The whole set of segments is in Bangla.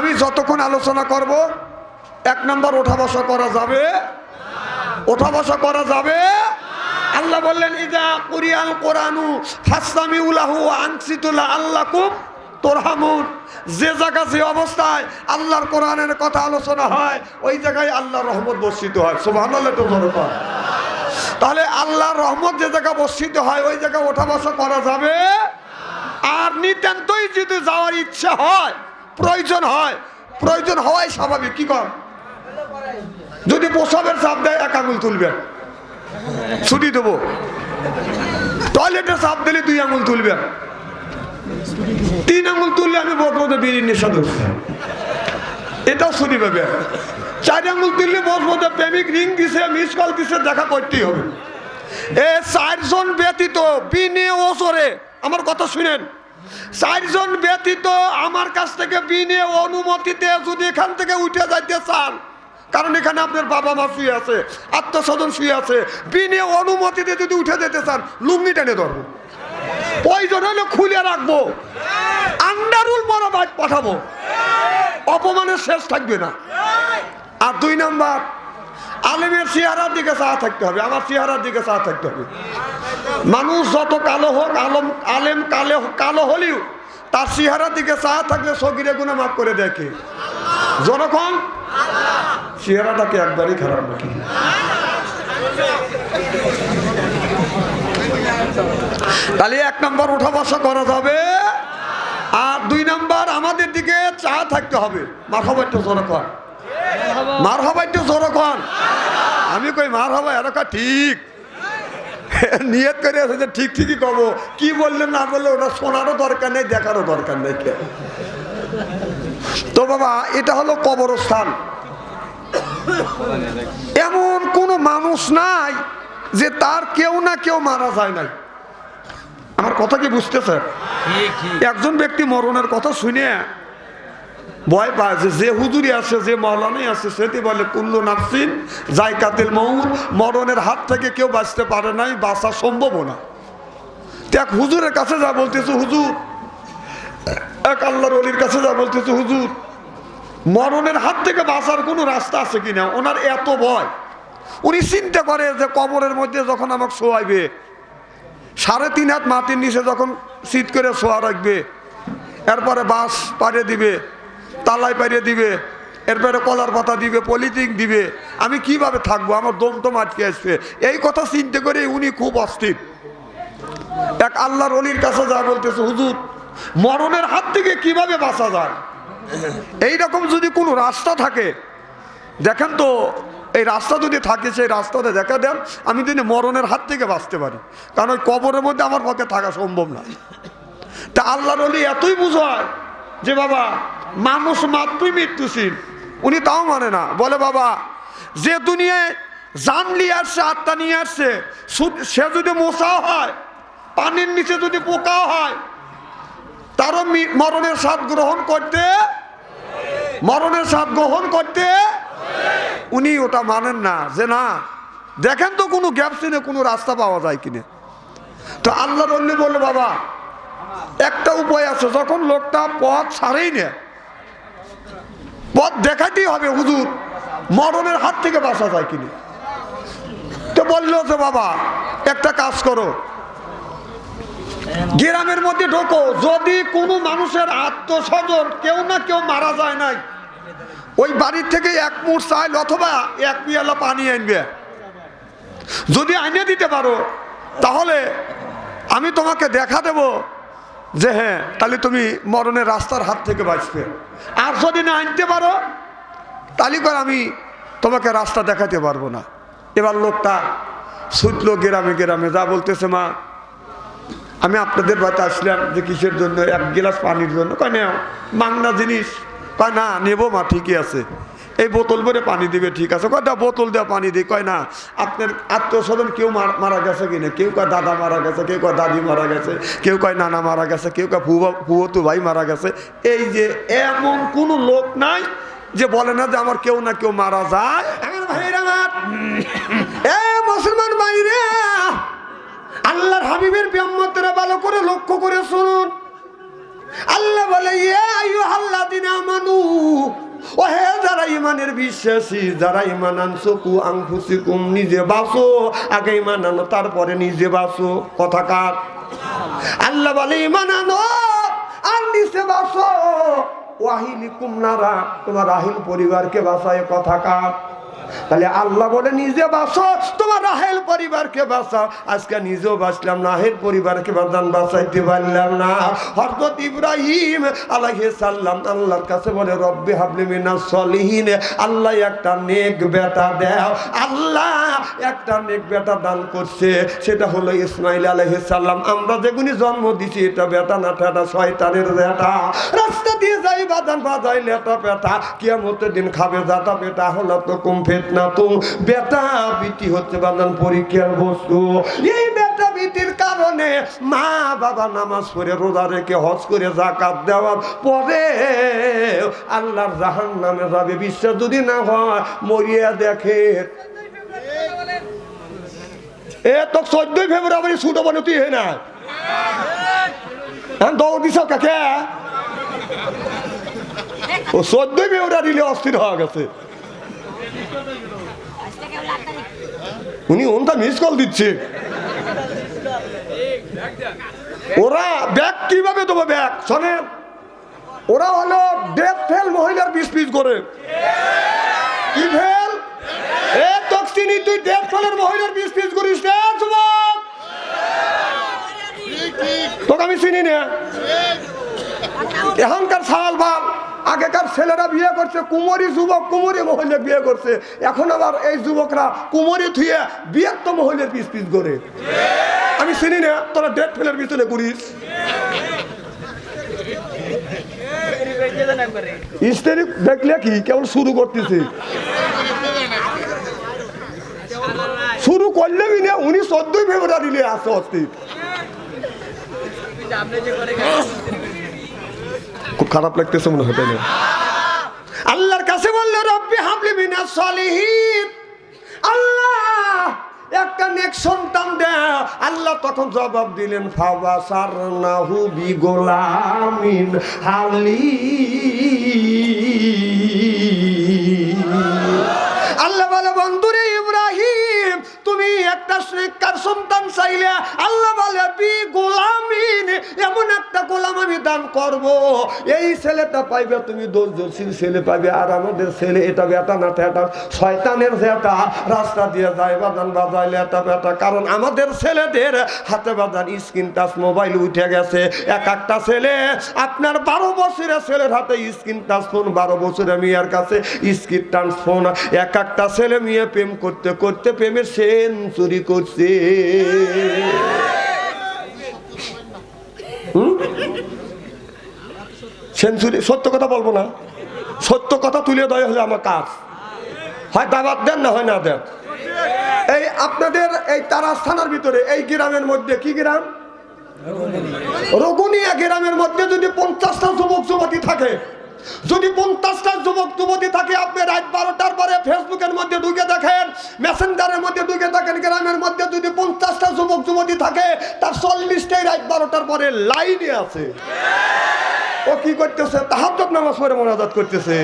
আমি যতক্ষণ আলোচনা করব, 1 নম্বর ওঠা বসা করা যাবে, ওঠা বসা করা যাবে। আল্লাহ বললেন ইজা কুরিয়াল কোরআনু ফাসতামিউ লাহু ওয়া আনসিতু লাআল্লাকুম তুরহামুন। যে জায়গা যে অবস্থায় আল্লাহর কোরআনের কথা আলোচনা হয়, ওই জায়গায় আল্লাহর রহমত বর্ষিত হয়। সুবহানাল্লাহ। তো বড় কথা। তাহলে আল্লাহর রহমত যে জায়গা বর্ষিত হয়, ওই জায়গায় ওঠা বসা করা যাবে। আর নিতান্তই যদি যাওয়ার ইচ্ছা হয়, প্রয়োজন হয়, প্রয়োজন হওয়াই স্বাভাবিক। কি কর, যদি প্রসবের চাপ দেয় 1 আঙুল তুলবেন, ছুটি দেবো। টয়লেটে চাপ দিলে 2 আঙুল তুলবেন, 3 আঙুল তুললে আমি বলবো যে বিড়ির নেশা ধরছে, এটাও ছুটি পাবে। 4 আঙুল তুললে বলবো যে প্রেমিক রিং দিছে, মিস কল দিছে, দেখা করতেই হবে। এ 4 জন ব্যতীত বিনে ওসরে, আমার কথা শুনেন, 4 জন ব্যতীত আমার কাছ থেকে বিনে অনুমতিতে যদি এখান থেকে উঠে যাইতে চান, কারণ এখানে আপনার বাবা মা শুয়ে আছে, আত্মস্বজন শুয়ে আছে, বিনে অনুমতিতে যদি উঠে যেতে চান, লুঙ্গি টেনে ধরবো, প্রয়োজন হলে খুলে রাখবো, আন্ডারুল বড় বাইক পাঠাবো, অপমানের শেষ থাকবে না। আর 2 নাম্বার, আলেমের চেহারার দিকে চা থাকতে হবে, আমার চেহারার দিকে চা থাকতে হবে। মানুষ যত কালো হোক, আলেম কালো হলেও তার চেহারার দিকে চা থাকলে সগিরে গুনাহ মাফ করে দেখে। যখন চেহারাটাকে একবারই খারাপ নাকি? তাহলে 1 নম্বর ওঠা বসা করা যাবে। আর 2 নম্বর, আমাদের দিকে চা থাকতে হবে। মারহাবা একটু জোরে কর, মারহাবা একটু জোরে কর। আমি কই মারহাবা, এরকা ঠিক নিয়ত করে আছে যে ঠিক ঠিকই কব। কি বললেন না বললে ওটা শোনারও দরকার নেই, দেখারও দরকার নেই। তো বাবা, এটা হলো কবরস্থান। এমন কোন মানুষ নাই যে তার কেউ না কেউ মারা যায় নাই। আমার কথা কি বুঝতেছে? একজন ব্যক্তি মরণের কথা শুনে ভয় পায়, যে হুজুরি আছে, যে মাওলানাই আছে, সেটি বলে কুল্লু নাফসিন যায়কাতুল মউত, মরণের হাত থেকে কেউ বাঁচতে পারে নাই, বাঁচা সম্ভব না। এক হুজুরের কাছে যা বলতেছে, হুজুর, এক আল্লাহর ওলির কাছে যা বলতেছে, হুজুর, মরণের হাত থেকে বাঁচার কোনো রাস্তা আছে কিনা। ওনার এত ভয়, উনি চিন্তা করে যে কবরের মধ্যে যখন আমাকে শোয়াইবে, 3.5 হাত মাটির নিচে যখন শীত করে শোয়া রাখবে, এরপরে বাঁশ পাড়িয়ে দিবে, তালাই পাড়িয়ে দিবে, এরপরে কলার পাতা দিবে, পলিথিন দিবে, আমি কিভাবে থাকবো, আমার দম তো আটকে আসবে। এই কথা চিন্তা করে উনি খুব অস্থির। এক আল্লাহর ওলির কাছে যা বলতেছে, হুজুর, মরণের হাত থেকে কিভাবে বাঁচা যায়, এইরকম যদি কোনো রাস্তা থাকে দেখেন তো, এই রাস্তা যদি থাকে সেই রাস্তাটা দেখা দেন, আমি যদি মরণের হাত থেকে বাঁচতে পারি। কারণ ওই কবরের মধ্যে আমার পক্ষে থাকা সম্ভব না। তা আল্লাহর ওলি এতই বুঝায় যে বাবা, মানুষ মাত্রই মৃত্যুশীল। উনি তাও মানে না, বলে বাবা, যে দুনিয়ায় জান নিয়ে আসছে, আত্মা নিয়ে আসছে, সে যদি মশাও হয়, পানির নিচে যদি পোকাও হয়, তারও মরণের স্বাদ গ্রহণ করতে, মরণের স্বাদ গ্রহণ করতে উনি ওটা মানেন না। যে না, দেখেন তো কোনো গ্যাপ চিনে কোনো রাস্তা পাওয়া যায় কিনা। তো আল্লাহর ওলি বলল, বাবা, একটা উপায় আছে, যখন লোকটা পথ ছাড়েই না, পথ দেখাতেই হবে, হুজুর, মরণের হাত থেকে বাঁচা যায় কিনা। তো বললো যে বাবা, একটা কাজ করো, গ্রামের মধ্যে ঢোকো, যদি কোনো মানুষের আত্মস্বজন কেউ না কেউ মারা যায় নাই, ওই বাড়ির থেকে 1 মুঠ চাল অথবা 1 পিয়ালা পানি আনবে। যদি আনিয়ে দিতে পারো, তাহলে আমি তোমাকে দেখা দেব যে হ্যাঁ, তাহলে তুমি মরণের রাস্তার হাত থেকে বাঁচবে। আর যদি না আনতে পারো, তাহলে করে আমি তোমাকে রাস্তা দেখাতে পারবো না। এবার লোকটা ছুটলো গ্রামে গ্রামে, যা বলতেছে, মা, আমি আপনাদের বাড়িতে আসলাম যে কিসের জন্য, 1 গ্লাস পানির জন্য। কয় না, মাংনা জিনিস। কয় না, নেবো মা, ঠিকই আছে, এই বোতল ভরে পানি দিবে, ঠিক আছে। কয় বোতল দেওয়া পানি দিই। কয় না, আপনার আত্মস্বজন কেউ মারা গেছে কিনা। কেউ কয় দাদা মারা গেছে, কেউ কয় দাদি মারা গেছে, কেউ কয় নানা মারা গেছে, কেউ কয় ফুয়তো ভাই মারা গেছে। এই যে এমন কোনো লোক নাই যে বলে না যে আমার কেউ না কেউ মারা যায়। আমার ভাইরা, আমার এ মুসলমান ভাইরা, আল্লাহর হাবিবের বিয়াম্মতরা ভালো করে লক্ষ্য করে শুনুন। আল্লাহ বলে, ইয়া আইয়ুহাল্লাযিনা আমানু ইমানের বিশ্বাসী, যারা ইমান আনছো কু আনফুসিকুম, নিজে বাঁচো, আগে ইমান আনো তারপরে নিজে বাঁচো। কথা কার? আল্লাহ বলে ইমান আনো আর নিজে বাঁচো। ওয়াহিলিকুম নারা, তোমার রাহিল পরিবারকে বাঁচায়। কথা কার? তাহলে আল্লাহ বলে নিজে বাঁচো, তোমার রাহেল পরিবারকে বাঁচাও। আজকে নিজেও বাঁচলাম না, রাহেল পরিবারকে বাঁচাইতে পারলাম না। হযরত ইব্রাহিম আলাইহিস সালাম আল্লাহর কাছে বলে রব্বি হাবলি মিনাস সলিহিন, আল্লাহ একটা নেক বেটা দাও। আল্লাহ একটা নেক বেটা দান করছে, সেটা হলো ইসমাইল আলাইহিস সালাম। আমরা যেগুনি জন্ম দিছি এটা বেটা না, এটা শয়তানের বেটা। রাস্তা দিয়ে যাই বাদান বাজাইলে এটা বেটা, কিয়ামতের দিন খাবে যাতা বেটা। হলো তো কুমফে না তো বেটা বিটি হচ্ছে বাদান পরীক্ষার বস্তু। এই বেটা বিটির কারণে মা বাবা নামাজ পড়ে রোজা রেখে হজ করে যাকাত দেওয়ার পরে আল্লাহর জাহান্নামে যাবে। বিশ্বাস যদি না হয় মরিয়া দেখে। এ তো 14 ফেব্রুয়ারি ছোট বনে তুই না দৌড় দিছ কাকে? ও 14 ফেব্রুয়ারি অস্থির হয়ে গেছে। উনি ওনটা মিস কল দিচ্ছে। ওরা ব্যাগ কিভাবে দেবো? ব্যাগ শোনেন, ওরা হলো ডেথ ফেল মহিলার 20 পিস করে। কি ফেল? এ তকসিনি তুই ডেথ ফেলের মহিলার 20 পিস করিস না যুবক? তোকে আমি চিনি না। এখনকার সাল বাল, আগেকার ছেলেরা বিয়ে করছে কুমোরি যুবক, কুমোরি মহিলা বিয়ে করছে। এখন আবার এই যুবকরা কুমোরি থুয়ে বিয়ের তো মহিলার 20 পিস করে। আমি চিনি না, তোরা ডেট ফেলের পিছনে করিস। স্ত্রী দেখলে কি কেবল শুরু করতেছে, শুরু করলে না। উনি 14 ফেব্রুয়ারি আসে অস্থির। খুব খারাপ লাগতেছে মনে হয়। আল্লাহর কাছে বললে রব্বি হাবলি মিনাস সলিহিন, আল্লাহ একটা নেক সন্তান দাও। আল্লাহ তখন জবাব দিলেন ফাবাসারনাহু বিগোলামিন হালিম। আল্লাহ বলে বন্ধুরে ইব্রাহিম, তুমি একটা নেককার সন্তান চাইলে, আল্লাহ বলে বি গোলামিন, এমন একটা গোলাম আমি দান করব, এই ছেলেটা পাইবে তুমি, ধৈর্যশীল ছেলে পাইবে। আর আমাদের ছেলে এটা বেটা না, এটা শয়তানের বেটা। রাস্তা দিয়ে যায় বাজান বাজাইলে এটা বেটা। কারণ আমাদের ছেলেদের হাতে বাজান স্ক্রিন টাচ মোবাইল উঠে গেছে। এক একটা ছেলে, আপনার 12 বছরের ছেলের হাতে স্ক্রিন টাচ ফোন, 12 বছরের মেয়ের কাছে স্ক্রিন টাচ ফোন। এক একটা ছেলে মেয়ে প্রেম করতে করতে প্রেমের সেঞ্চুরি করছে। সেঞ্চুরি, সত্য কথা বলবো না, সত্য কথা তুলে দেওয়া হলে আমার কাজ। হয় দাবাত দেন, না হয় না দেন। এই আপনাদের এই তারাস থানার ভিতরে এই গ্রামের মধ্যে, কি গ্রাম? রঘুনিয়া গ্রামের মধ্যে যদি 50টা যুবক যুবতী থাকে, যদি 50টা যুবক যুবতী থাকে, আপনি রাত 12টার পরে ফেসবুকের মধ্যে ঢুকে দেখেন, মেসেঞ্জারের মধ্যে ঢুকে দেখেন, গ্রামের মধ্যে যদি 50টা যুবক যুবতী থাকে, তার 40টাই রাত 12টার পরে লাইনে আছে। ও কি করতেছে? তাহাজ্জুদ নামাজ পড়ে মোনাজাত করতেছে।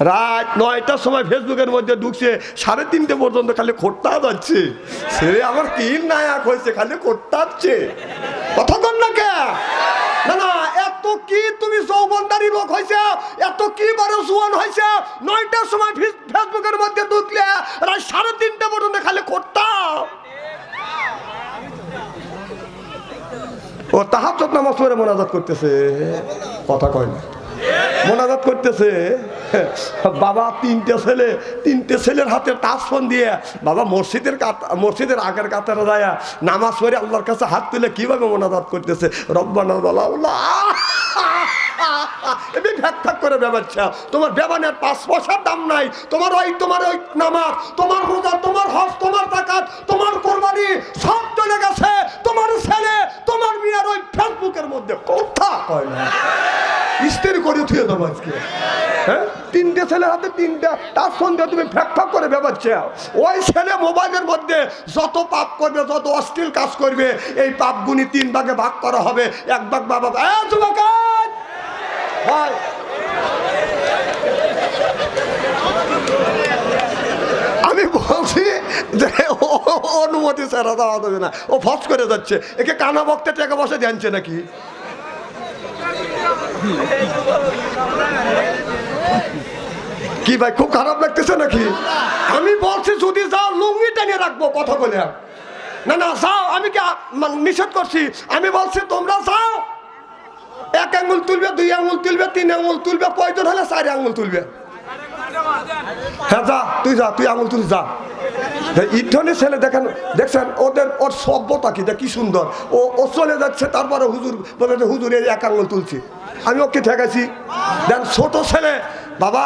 রাত 9টার সময় ফেসবুকের মধ্যে ঢুকছে, 3:30 পর্যন্ত খালি খোট্টা যাচ্ছে। ছেলে আমার কি নায়ক হয়েছে, খালি খোট্টাচ্ছে। কথা কন না কে? না না, এত কি তুমি যৌবনদারি লোক হয়েছে, এত কি বড় জুয়ান হয়েছে, 9টার সময় ফেসবুকের মধ্যে ঢুকলে রাত 3:30 পর্যন্ত খালি খোট্টা। ও তাহাজ্জুদ নামাজ পড়ে মোনাজাত করতেছে। কথা কয় না, মোনাজাত করতেছে। বাবা তিনটে ছেলের হাতে টাচ ফোন দিয়ে বাবা মসজিদের আগের কাতারে যায় নামাজ পড়ে আল্লাহর কাছে হাত তুলে কিভাবে মোনাজাত করতেছে, রব্বানা যালাল্লাহ। এমনি ভ্যাক ভ্যাক করে বেবাচ্ছা। তোমার বেবানের 5 পয়সার দাম নাই। তোমার ওই নামাজ, তোমার রোজা, তোমার হজ, তোমার যাকাত, তোমার কোরবানি সব চলে গেছে। তোমার ছেলে, তোমার মেয়ের ওই ফেসবুকের মধ্যে কথা কয় না। স্ত্রী করে থুয়ে দেবো আজকে। হ্যাঁ, 3টে ছেলের হাতে 3টা টাচ ফোন দিয়ে তুমি ফ্যাক ফ্যাক করে বেবাচ্ছা। ওই ছেলে মোবাইলের মধ্যে যত পাপ করবে, যত অশ্লীল কাজ করবে, এই পাপগুনি 3 ভাগে ভাগ করা হবে। 1 ভাগ বাবা যুবক আমি বলছি যে অনুমতি ছাড়া দেওয়া যাবে না, ও ফস করে যাচ্ছে, একে কানা বক্তে টাকা বসে জানছে নাকি? কি ভাই খুব খারাপ লাগতেছে নাকি? আমি বলছি যদি যাও লুঙ্গি টেনে রাখবো কথা বলে। না না যাও, আমি কি নিষেধ করছি? আমি বলছি তোমরা যাও, 1 আঙ্গুল তুলবে, 2 আঙ্গুল তুলবে, 3 আঙ্গুল তুলবে, প্রয়োজন হলে 4 আঙ্গুল তুলবে। হ্যাঁ যা, তুই আঙুল তুলি যা। ইটনের ছেলে দেখেন, দেখছেন ওর সভ্যতা কি সুন্দর। ও চলে যাচ্ছে, তারপরে হুজুর বলে যে হুজুর এই 1 আঙুল তুলছি। আমি ওকে ঠেকাইছি। দেন ছোট ছেলে, বাবা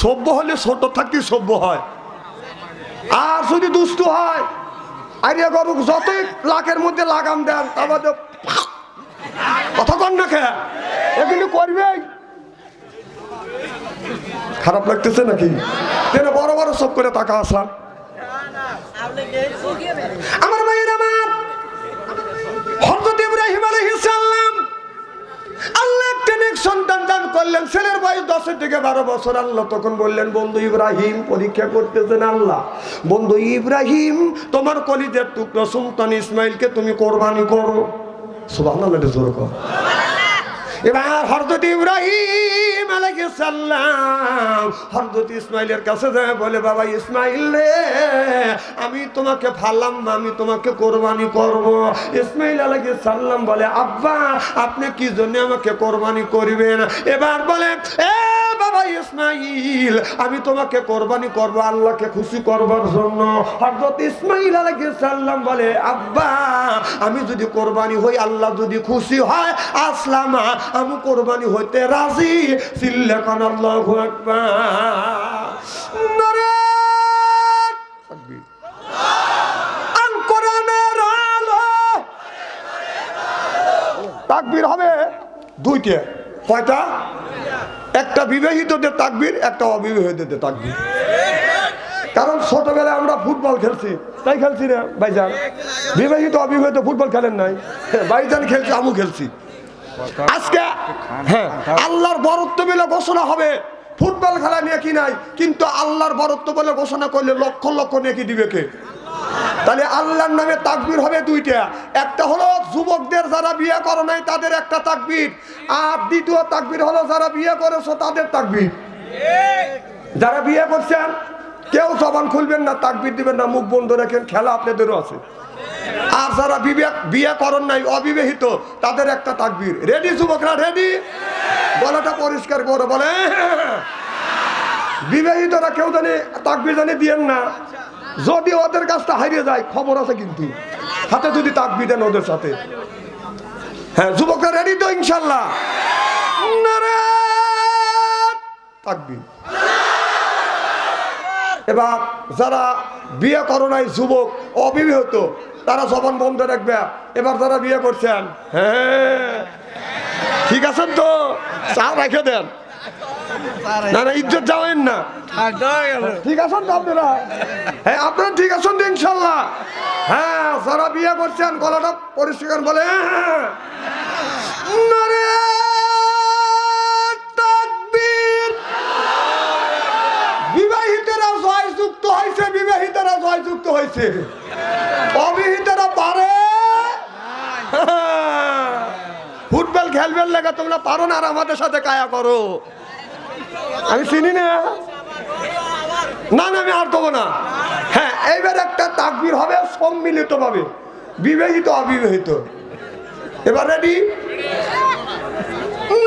সভ্য হলে ছোট থাকতেই সভ্য হয়, আর যদি দুষ্টু হয় আইডিয়া করুক, যতই লাখের মধ্যে লাগাম দেন তারপর কথা কন না খে, এগুলি করবেই। খারাপ লাগতেছে নাকি? বড় বড় সব করে টাকা আসা আমার ভাইয়ের, আমার হযরত ইব্রাহিম আলাইহিস সালাম আল্লাহ একটা নেক সন্তান দান করলেন। ছেলের বয়স 10 থেকে 12 বছর। আল্লাহ তখন বললেন, বন্ধু ইব্রাহিম, পরীক্ষা করতেছেন আল্লাহ, বন্ধু ইব্রাহিম তোমার কলিজার টুকরো সন্তান ইসমাইলকে তুমি কোরবানি করো। সুবহানাল্লাহ, জোরে কর। এবার হযরত ইব্রাহিম আলাইহিস সালাম হযরত ইসমাইলের কাছে যায়, বলে বাবা ইসমাইল রে, আমি তোমাকে ফালাম না, আমি তোমাকে কোরবানি করব। ইসমাইল আলাইহিস সালাম বলে, আব্বা আপনি কি জন্য আমাকে কোরবানি করবেন? এবার বলে, এ বাবা ইসমাইল, আমি তোমাকে কোরবানি করব আল্লাহকে খুশি করবার জন্য। হযরত ইসমাইল আলাইহিস সালাম বলে, আব্বা আমি যদি কোরবানি হই, আল্লাহ যদি খুশি হয়, আসলামা আমি কোরবানি হইতে রাজি। সিল্লাকান আল্লাহু আকবার, নারে তাকবীর, আল কোরআনের আলো। তাকবীর হবে দুইটা, কয়টা? একটা বিবাহিতদের তাকবীর, একটা অবিবাহিতদের তাকবীর। কারণ ছোটবেলায় আমরা ফুটবল খেলছি, তাই খেলছি রে ভাইজান। বিবাহিত অবিবাহিত ফুটবল খেলেন নাই? ভাইজান খেলছি, আমু খেলছি। আজকে হ্যাঁ আল্লাহর বরত্ব বলে ঘোষণা হবে। ফুটবল খেলা নিয়ে কি নাই, কিন্তু আল্লাহর বরত্ব বলে ঘোষণা করলে লক্ষ লক্ষ নেকি দিবে কে? তাহলে আল্লাহর নামে তাকবীর হবে দুইটা। একটা হলো যুবকদের যারা বিয়ে করে নাই তাদের একটা তাকবীর, আর দ্বিতীয় তাকবীর হলো যারা বিয়ে করেছো তাদের তাকবীর। যারা বিয়ে করছেন কেউ জবান খুলবেন না, তাকবীর দিবেন না, মুখ বন্ধ রাখেন, খেলা আপনাদেরও আছে। আর যারা বিয়ে করেন নাই, অবিবাহিত, তাদের একটা তাকবীর। রেডি যুবকরা, রেডি? গলাটা পরিষ্কার করে বলে। বিবাহিতরা কেউ জানে তাকবীর জানে দিয়েন না, যদি ওদের কাছটা হারিয়ে যায় খবর আছে, কিন্তু হাতে যদি তাকবীর দেন ওদের সাথে। হ্যাঁ যুবকরা রেডি তো ইনশাল্লাহ? নারে তাকবীর। এবার যারা বিয়ে করো নাই, যুবক অবিবাহিত, তারা জবান বন্ধ রাখবে। এবার যারা বিয়ে করছেন, হ্যাঁ ঠিক আছেন তো? চা রেখে দেন, না না ইজ্জত যাবেন না। ঠিক আছেন তো আপনারা? হ্যাঁ আপনারা ঠিক আছেন তো ইনশাল্লাহ? হ্যাঁ যারা বিয়ে করছেন গলাটা পরিষ্কার বলে। বিবাহিতরা জয়যুক্ত হয়েছে, বিবাহিতরা জয়যুক্ত হয়েছে, অবিবাহিতরা পারে। ফুটবল খেলবেন লেগে তোমরা পারো না, আর আমাদের সাথে কায়া করো। আমি চিনি না, না না আমি আর দেবো না। হ্যাঁ এইবার একটা তাকবীর হবে সম্মিলিত ভাবে, বিবাহিত অবিবাহিত। এবার রেডি?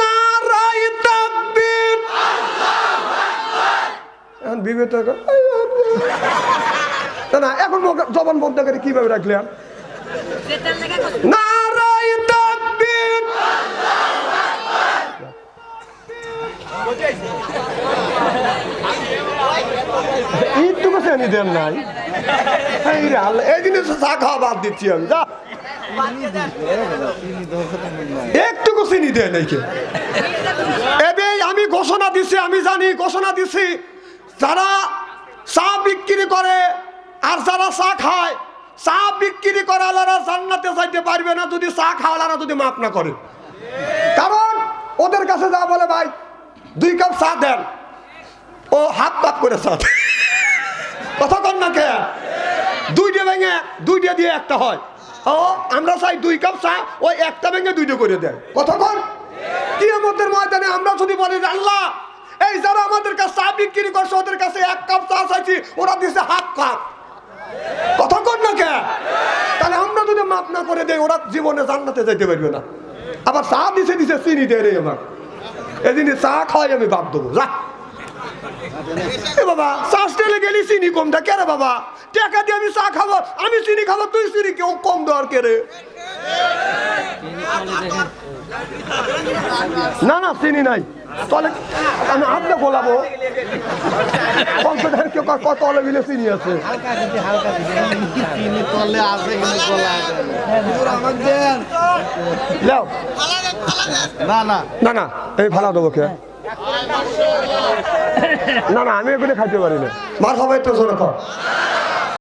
নারায়ে তাকবীর। এখন বিবাহিত না, এখন জবান বন্ধ করে কিভাবে রাখলেন? নারায়ে তাকবীর। এইটুকু শ্রেণী দেন নাই, এই জিনিস চা খাওয়া বাদ দিচ্ছি আমি। যা একটুকু চিনি দেয় নাকি? এবে আমি ঘোষণা দিছি, আমি জানি ঘোষণা দিছি, যারা চা বিক্রি করে আর যারা চা খায়, চা বিক্রি করে আল্লাহরা জান্নাতে যাইতে পারবে না যদি চা খাওয়ালারা যদি মাফ না করে। কারণ ওদের কাছে যা বলে, ভাই 2 কাপ চা দেন, ও হাফ কাপ করে চা কথা কন না কে দুইটা ভেঙে দুইটা দিয়ে একটা হয় ও আমরা চাই 2 কাপ চা ওই একটা ভেঙে দুইটা করে দেয় কথা কন কিয়ামতের ময়দানে আমরা যদি বলি আল্লাহ এই যারা আমাদের কাছে চা বিক্রি করছে ওদের কাছে 1 কাপ চা চাইছি ওরা দিছে হাফ কাপ কথা কন না কে তাহলে আমরা যদি মাপ না করে দেই ওরা জীবনে জান্নাতে যাইতে পারবে না আবার চা দিছে দিছে চিনি দেয় রে আমার এদিন চা খাওয়াই আমি বাপ দেবো যা বাবা চা স্টেলে গেলি চিনি কমটা কে রে বাবা টাকা দিয়ে আমি চা খাবো আমি চিনি খাবো তুই চিনি কেউ কম দেওয়ার কে রে না না চিনি নাই তাহলে আমি হাতটা গোলাবো কত অলবিলে চিনি আছে না না না না এই ভালো দেবো কে না না আমি এগুলো খাইতে পারি না মার সবাই তো জোরে কর